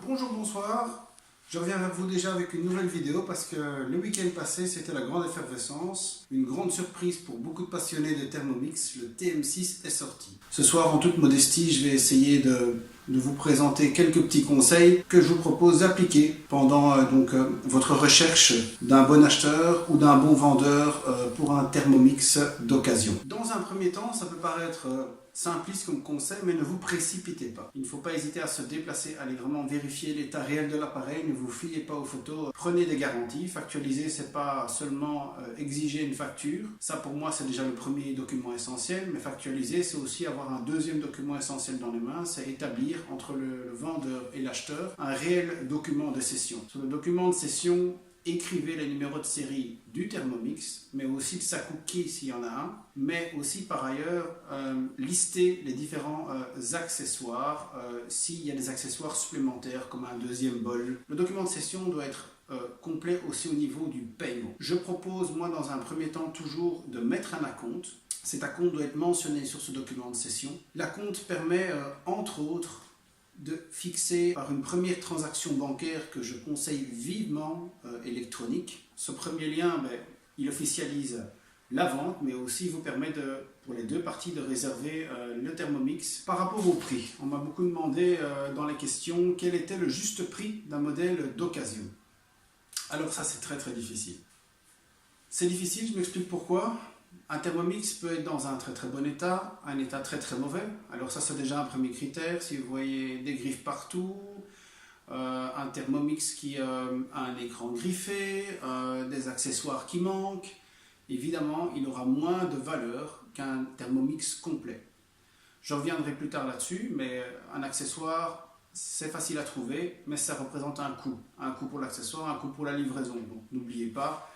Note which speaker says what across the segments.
Speaker 1: Bonjour, bonsoir. Je reviens vers vous déjà avec une nouvelle vidéo parce que le week-end passé c'était la grande effervescence. Une grande surprise pour beaucoup de passionnés de Thermomix, le TM6 est sorti. Ce soir, en toute modestie, je vais essayer de vous présenter quelques petits conseils que je vous propose d'appliquer pendant votre recherche d'un bon acheteur ou d'un bon vendeur pour un Thermomix d'occasion. Dans un premier temps, ça peut paraître simpliste comme conseil, mais ne vous précipitez pas. Il ne faut pas hésiter à se déplacer, allez vraiment vérifier l'état réel de l'appareil, ne vous fiez pas aux photos, prenez des garanties. Factualiser, c'est pas seulement exiger une facture, ça pour moi c'est déjà le premier document essentiel, mais factualiser c'est aussi avoir un deuxième document essentiel dans les mains, c'est établir entre le vendeur et l'acheteur un réel document de cession. Sur le document de cession, écrivez les numéros de série du Thermomix, mais aussi de sa cookie s'il y en a un, mais aussi par ailleurs listez les différents accessoires s'il y a des accessoires supplémentaires comme un deuxième bol. Le document de cession doit être complet aussi au niveau du paiement. Je propose moi dans un premier temps toujours de mettre un acompte. Cet acompte doit être mentionné sur ce document de cession. L'acompte permet entre autres de fixer par une première transaction bancaire que je conseille vivement électronique. Ce premier lien, il officialise la vente, mais aussi vous permet pour les deux parties de réserver le Thermomix. Par rapport au prix, on m'a beaucoup demandé dans les questions quel était le juste prix d'un modèle d'occasion. Alors ça c'est très difficile. C'est difficile, je m'explique pourquoi. Un Thermomix peut être dans un très bon état, un état très mauvais. Alors ça c'est déjà un premier critère. Si vous voyez des griffes partout, un Thermomix qui a un écran griffé, des accessoires qui manquent, évidemment il aura moins de valeur qu'un Thermomix complet. Je reviendrai plus tard là-dessus, mais un accessoire c'est facile à trouver, mais ça représente un coût. Un coût pour l'accessoire, un coût pour la livraison. Donc n'oubliez pas,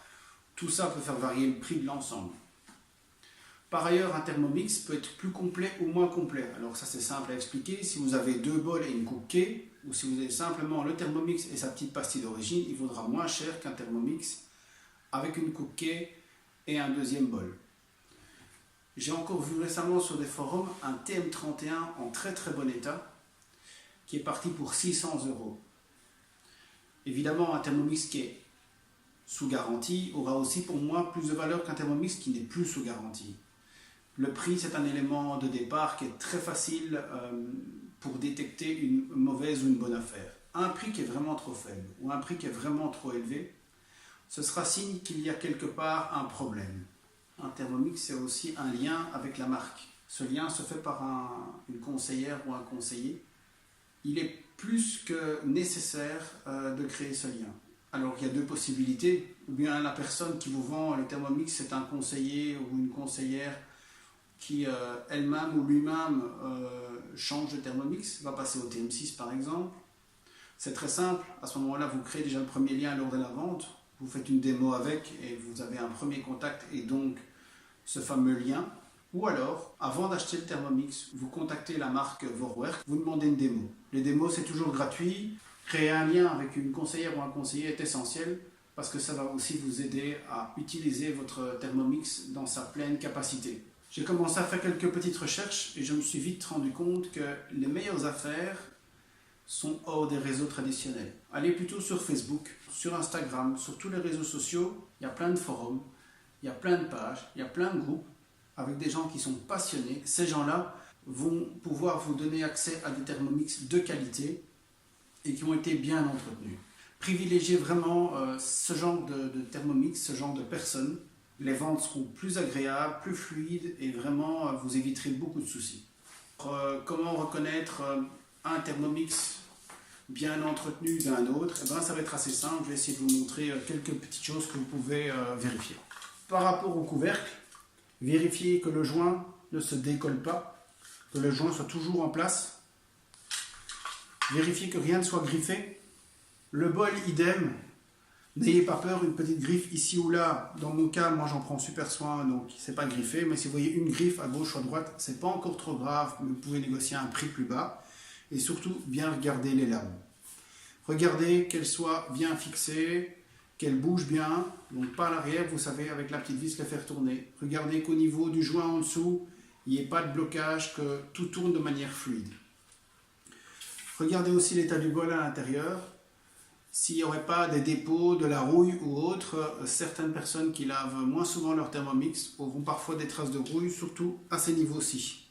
Speaker 1: tout ça peut faire varier le prix de l'ensemble. Par ailleurs, un Thermomix peut être plus complet ou moins complet. Alors ça c'est simple à expliquer. Si vous avez deux bols et une cookie, ou si vous avez simplement le Thermomix et sa petite pastille d'origine, il vaudra moins cher qu'un Thermomix avec une cookie et un deuxième bol. J'ai encore vu récemment sur des forums un TM31 en très bon état qui est parti pour 600 €. Évidemment, un Thermomix qui est sous garantie aura aussi pour moi plus de valeur qu'un Thermomix qui n'est plus sous garantie. Le prix, c'est un élément de départ qui est très facile pour détecter une mauvaise ou une bonne affaire. Un prix qui est vraiment trop faible ou un prix qui est vraiment trop élevé, ce sera signe qu'il y a quelque part un problème. Un Thermomix, c'est aussi un lien avec la marque. Ce lien se fait par une conseillère ou un conseiller. Il est plus que nécessaire de créer ce lien. Alors il y a deux possibilités. Ou bien la personne qui vous vend le Thermomix, c'est un conseiller ou une conseillère qui elle-même ou lui-même change de Thermomix, va passer au TM6 par exemple. C'est très simple, à ce moment-là vous créez déjà le premier lien lors de la vente, vous faites une démo avec et vous avez un premier contact et donc ce fameux lien. Ou alors, avant d'acheter le Thermomix, vous contactez la marque Vorwerk, vous demandez une démo. Les démos c'est toujours gratuit, créer un lien avec une conseillère ou un conseiller est essentiel parce que ça va aussi vous aider à utiliser votre Thermomix dans sa pleine capacité. J'ai commencé à faire quelques petites recherches et je me suis vite rendu compte que les meilleures affaires sont hors des réseaux traditionnels. Allez plutôt sur Facebook, sur Instagram, sur tous les réseaux sociaux, il y a plein de forums, il y a plein de pages, il y a plein de groupes avec des gens qui sont passionnés. Ces gens-là vont pouvoir vous donner accès à des Thermomix de qualité et qui ont été bien entretenus. Privilégiez vraiment ce genre de Thermomix, ce genre de personnes. Les ventes seront plus agréables, plus fluides et vraiment vous éviterez beaucoup de soucis. Comment reconnaître un Thermomix bien entretenu d'un autre? Ça va être assez simple, je vais essayer de vous montrer quelques petites choses que vous pouvez vérifier. Par rapport au couvercle, vérifiez que le joint ne se décolle pas, que le joint soit toujours en place. Vérifiez que rien ne soit griffé. Le bol, idem. N'ayez pas peur, une petite griffe ici ou là. Dans mon cas, moi j'en prends super soin, donc c'est pas griffé. Mais si vous voyez une griffe à gauche ou à droite, c'est pas encore trop grave, mais vous pouvez négocier un prix plus bas. Et surtout, bien regarder les lames. Regardez qu'elles soient bien fixées, qu'elles bougent bien. Donc pas à l'arrière, vous savez, avec la petite vis les faire tourner. Regardez qu'au niveau du joint en dessous, il n'y ait pas de blocage, que tout tourne de manière fluide. Regardez aussi l'état du bol à l'intérieur. S'il n'y aurait pas des dépôts, de la rouille ou autre, certaines personnes qui lavent moins souvent leur Thermomix auront parfois des traces de rouille, surtout à ces niveaux-ci.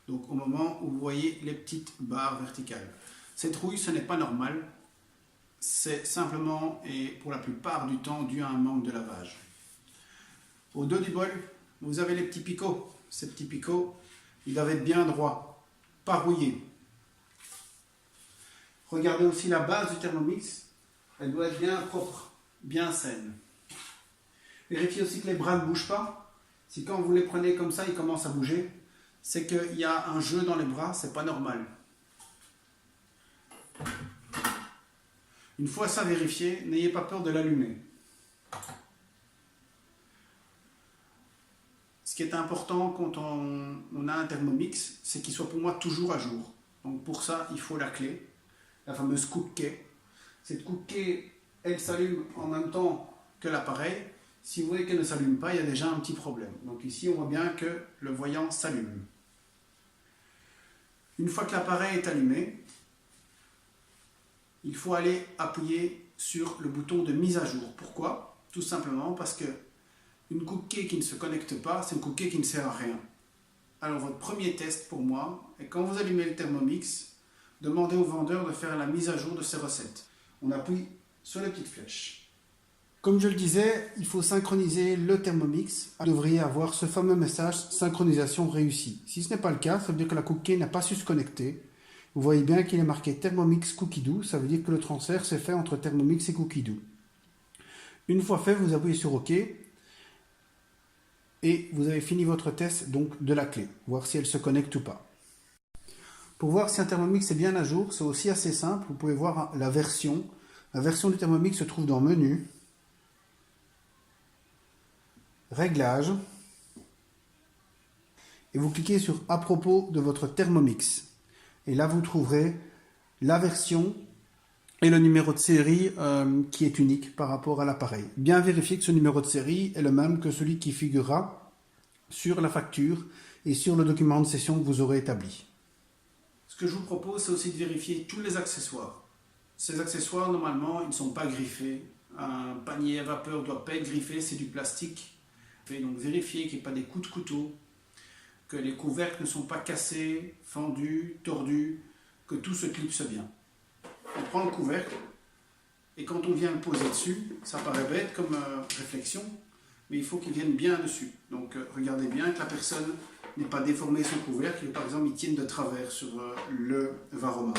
Speaker 1: Donc au moment où vous voyez les petites barres verticales. Cette rouille, ce n'est pas normal. C'est simplement et pour la plupart du temps dû à un manque de lavage. Au dos du bol, vous avez les petits picots. Ces petits picots, ils doivent être bien droits, pas rouillés. Regardez aussi la base du Thermomix. Elle doit être bien propre, bien saine. Vérifiez aussi que les bras ne bougent pas. Si quand vous les prenez comme ça, ils commencent à bouger, c'est qu'il y a un jeu dans les bras, c'est pas normal. Une fois ça vérifié, n'ayez pas peur de l'allumer. Ce qui est important quand on a un Thermomix, c'est qu'il soit pour moi toujours à jour. Donc pour ça, il faut la clé, la fameuse coupe key. Cette coupe key, elle s'allume en même temps que l'appareil. Si vous voyez qu'elle ne s'allume pas, il y a déjà un petit problème. Donc ici, on voit bien que le voyant s'allume. Une fois que l'appareil est allumé, il faut aller appuyer sur le bouton de mise à jour. Pourquoi? Tout simplement parce que une cookie qui ne se connecte pas, c'est une cookie qui ne sert à rien. Alors votre premier test pour moi est quand vous allumez le Thermomix, demandez au vendeur de faire la mise à jour de ses recettes. On appuie sur les petites flèches. Comme je le disais, il faut synchroniser le Thermomix. Vous devriez avoir ce fameux message synchronisation réussie. Si ce n'est pas le cas, ça veut dire que la cookie n'a pas su se connecter. Vous voyez bien qu'il est marqué Thermomix Cookidoo, ça veut dire que le transfert s'est fait entre Thermomix et Cookidoo. Une fois fait, vous appuyez sur OK et vous avez fini votre test donc de la clé, voir si elle se connecte ou pas. Pour voir si un Thermomix est bien à jour, c'est aussi assez simple. Vous pouvez voir la version. La version du Thermomix se trouve dans Menu, Réglages, et vous cliquez sur À propos de votre Thermomix. Et là, vous trouverez la version et le numéro de série qui est unique par rapport à l'appareil. Bien vérifier que ce numéro de série est le même que celui qui figurera sur la facture et sur le document de session que vous aurez établi. Ce que je vous propose, c'est aussi de vérifier tous les accessoires. Ces accessoires, normalement, ils ne sont pas griffés. Un panier à vapeur ne doit pas être griffé, c'est du plastique. Donc vérifiez qu'il n'y ait pas des coups de couteau, que les couvercles ne sont pas cassés, fendus, tordus, que tout se clipse bien. On prend le couvercle et quand on vient le poser dessus, ça paraît bête comme réflexion, mais il faut qu'il vienne bien dessus. Donc regardez bien que la personne n'ait pas déformé son couvercle, et par exemple il tienne de travers sur le varoma.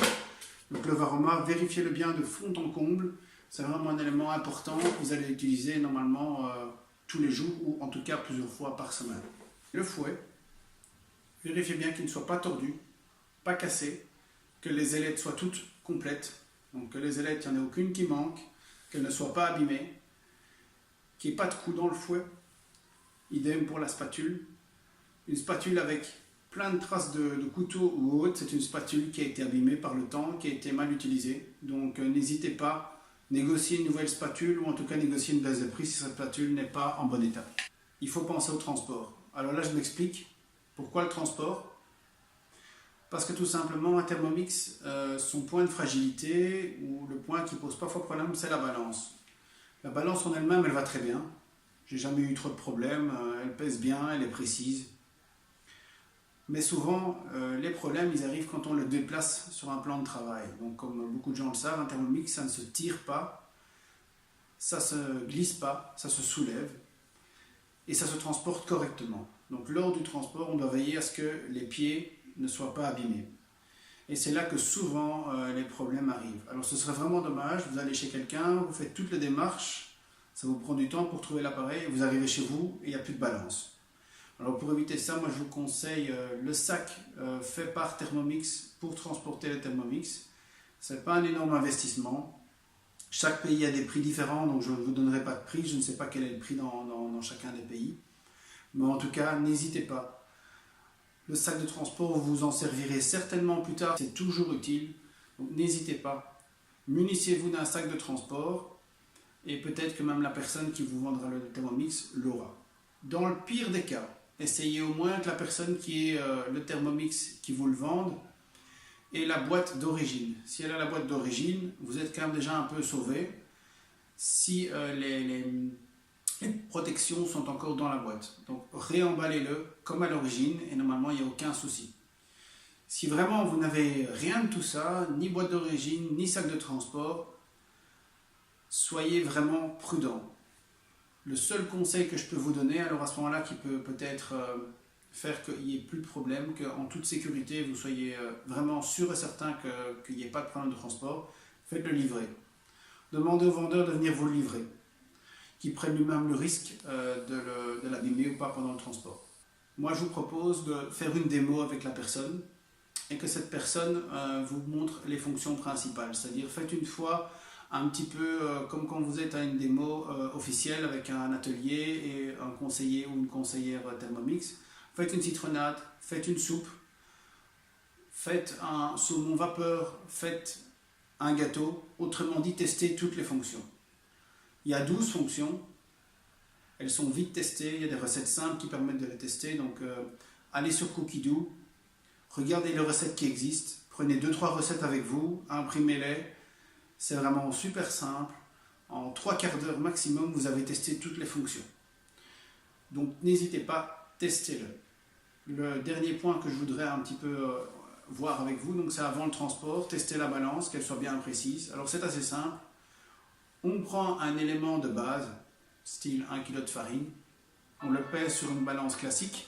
Speaker 1: Donc le varoma, vérifiez-le bien de fond en comble, c'est vraiment un élément important que vous allez utiliser normalement tous les jours ou en tout cas plusieurs fois par semaine. Le fouet, vérifiez bien qu'il ne soit pas tordu, pas cassé, que les ailettes soient toutes complètes, donc que les ailettes, il n'y en ait aucune qui manque, qu'elles ne soient pas abîmées, qu'il n'y ait pas de coups dans le fouet. Idem pour la spatule. Une spatule avec plein de traces de couteau ou autre, c'est une spatule qui a été abîmée par le temps, qui a été mal utilisée. Donc n'hésitez pas, négocier une nouvelle spatule ou en tout cas négocier une baisse de prix si cette spatule n'est pas en bon état. Il faut penser au transport. Alors là, je m'explique. Pourquoi le transport? Parce que tout simplement, un Thermomix, son point de fragilité, ou le point qui pose parfois problème, c'est la balance. La balance en elle-même, elle va très bien. J'ai jamais eu trop de problèmes, elle pèse bien, elle est précise. Mais souvent, les problèmes, ils arrivent quand on le déplace sur un plan de travail. Donc comme beaucoup de gens le savent, un Thermomix, ça ne se tire pas, ça ne se glisse pas, ça se soulève, et ça se transporte correctement. Donc lors du transport, on doit veiller à ce que les pieds ne soient pas abîmés. Et c'est là que souvent les problèmes arrivent. Alors ce serait vraiment dommage, vous allez chez quelqu'un, vous faites toutes les démarches, ça vous prend du temps pour trouver l'appareil, vous arrivez chez vous et il n'y a plus de balance. Alors pour éviter ça, moi je vous conseille le sac fait par Thermomix pour transporter le Thermomix. Ce n'est pas un énorme investissement. Chaque pays a des prix différents, donc je ne vous donnerai pas de prix, je ne sais pas quel est le prix dans chacun des pays. Mais en tout cas, n'hésitez pas. Le sac de transport, vous en servirez certainement plus tard, c'est toujours utile. Donc n'hésitez pas. Munissez-vous d'un sac de transport et peut-être que même la personne qui vous vendra le Thermomix l'aura. Dans le pire des cas, essayez au moins que la personne qui est le Thermomix qui vous le vende et la boîte d'origine. Si elle a la boîte d'origine, vous êtes quand même déjà un peu sauvé. Si les protections sont encore dans la boîte. Donc réemballez-le comme à l'origine et normalement il n'y a aucun souci. Si vraiment vous n'avez rien de tout ça, ni boîte d'origine, ni sac de transport, soyez vraiment prudent. Le seul conseil que je peux vous donner, alors à ce moment-là, qui peut peut-être faire qu'il n'y ait plus de problème, qu'en toute sécurité, vous soyez vraiment sûr et certain qu'il n'y ait pas de problème de transport, faites-le livrer. Demandez au vendeur de venir vous le livrer, qu'il prenne lui-même le risque de l'abîmer ou pas pendant le transport. Moi, je vous propose de faire une démo avec la personne et que cette personne vous montre les fonctions principales. C'est-à-dire, faites une fois un petit peu comme quand vous êtes à une démo officielle avec un atelier et un conseiller ou une conseillère Thermomix. Faites une citronnade, faites une soupe, faites un saumon vapeur, faites un gâteau. Autrement dit, testez toutes les fonctions. Il y a 12 fonctions. Elles sont vite testées. Il y a des recettes simples qui permettent de les tester. Donc, allez sur Cookidoo, regardez les recettes qui existent. Prenez 2-3 recettes avec vous, imprimez-les. C'est vraiment super simple. En 3/4 d'heure maximum, vous avez testé toutes les fonctions. Donc, n'hésitez pas, testez-le. Le dernier point que je voudrais un petit peu voir avec vous, donc c'est avant le transport, tester la balance, qu'elle soit bien précise. Alors, c'est assez simple. On prend un élément de base, style 1 kg de farine, on le pèse sur une balance classique,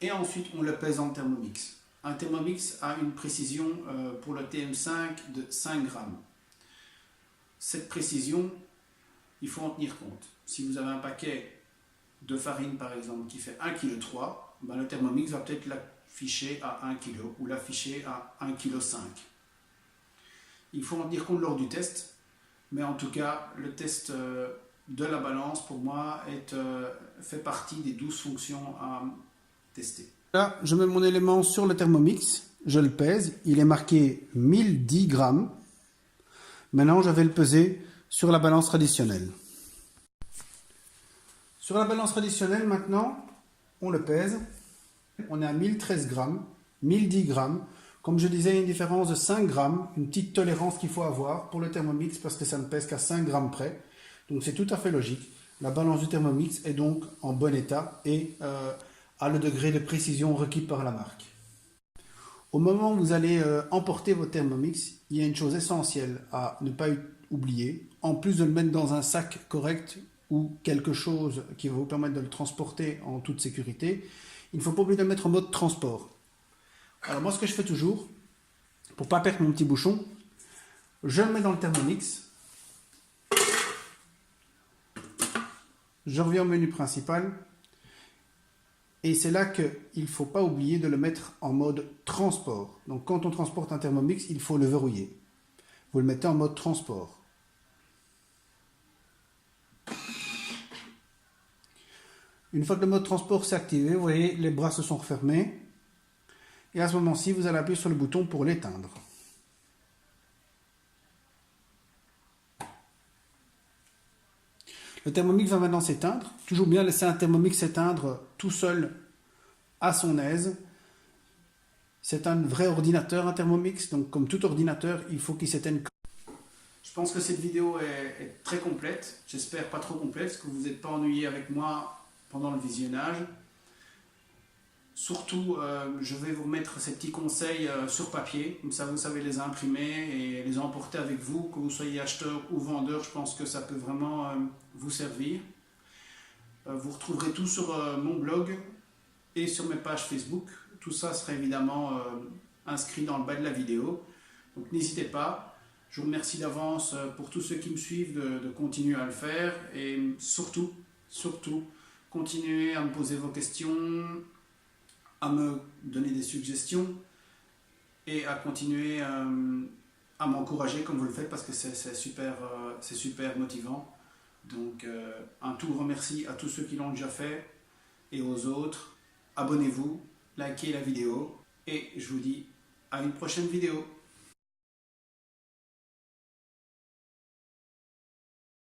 Speaker 1: et ensuite on le pèse en Thermomix. Un Thermomix a une précision pour le TM5 de 5 grammes. Cette précision, il faut en tenir compte. Si vous avez un paquet de farine par exemple qui fait 1,3 kg, ben le Thermomix va peut-être l'afficher à 1 kg ou l'afficher à 1,5 kg. Il faut en tenir compte lors du test, mais en tout cas, le test de la balance pour moi fait partie des 12 fonctions à tester. Là, je mets mon élément sur le Thermomix, je le pèse, il est marqué 1010 grammes. Maintenant, je vais le peser sur la balance traditionnelle. Sur la balance traditionnelle, maintenant, on le pèse. On est à 1013 grammes, 1010 grammes. Comme je disais, il y a une différence de 5 grammes, une petite tolérance qu'il faut avoir pour le Thermomix parce que ça ne pèse qu'à 5 grammes près. Donc c'est tout à fait logique. La balance du Thermomix est donc en bon état et a le degré de précision requis par la marque. Au moment où vous allez emporter votre Thermomix, il y a une chose essentielle à ne pas oublier. En plus de le mettre dans un sac correct ou quelque chose qui va vous permettre de le transporter en toute sécurité, il ne faut pas oublier de le mettre en mode transport. Alors moi, ce que je fais toujours, pour ne pas perdre mon petit bouchon, je le mets dans le Thermomix. Je reviens au menu principal. Et c'est là qu'il ne faut pas oublier de le mettre en mode transport. Donc quand on transporte un Thermomix, il faut le verrouiller. Vous le mettez en mode transport. Une fois que le mode transport s'est activé, vous voyez, les bras se sont refermés. Et à ce moment-ci, vous allez appuyer sur le bouton pour l'éteindre. Le Thermomix va maintenant s'éteindre. Toujours bien laisser un Thermomix s'éteindre tout seul à son aise. C'est un vrai ordinateur, un Thermomix. Donc comme tout ordinateur, il faut qu'il s'éteigne. Je pense que cette vidéo est très complète. J'espère pas trop complète, que vous n'êtes pas ennuyé avec moi pendant le visionnage. Surtout, je vais vous mettre ces petits conseils sur papier, comme ça vous savez les imprimer et les emporter avec vous, que vous soyez acheteur ou vendeur, je pense que ça peut vraiment vous servir. Vous retrouverez tout sur mon blog et sur mes pages Facebook. Tout ça sera évidemment inscrit dans le bas de la vidéo. Donc n'hésitez pas. Je vous remercie d'avance pour tous ceux qui me suivent de continuer à le faire et surtout, continuez à me poser vos questions, à me donner des suggestions et à continuer à m'encourager comme vous le faites parce que c'est super motivant. Donc un tout grand merci à tous ceux qui l'ont déjà fait et aux autres. Abonnez-vous, likez la vidéo et je vous dis à une prochaine vidéo.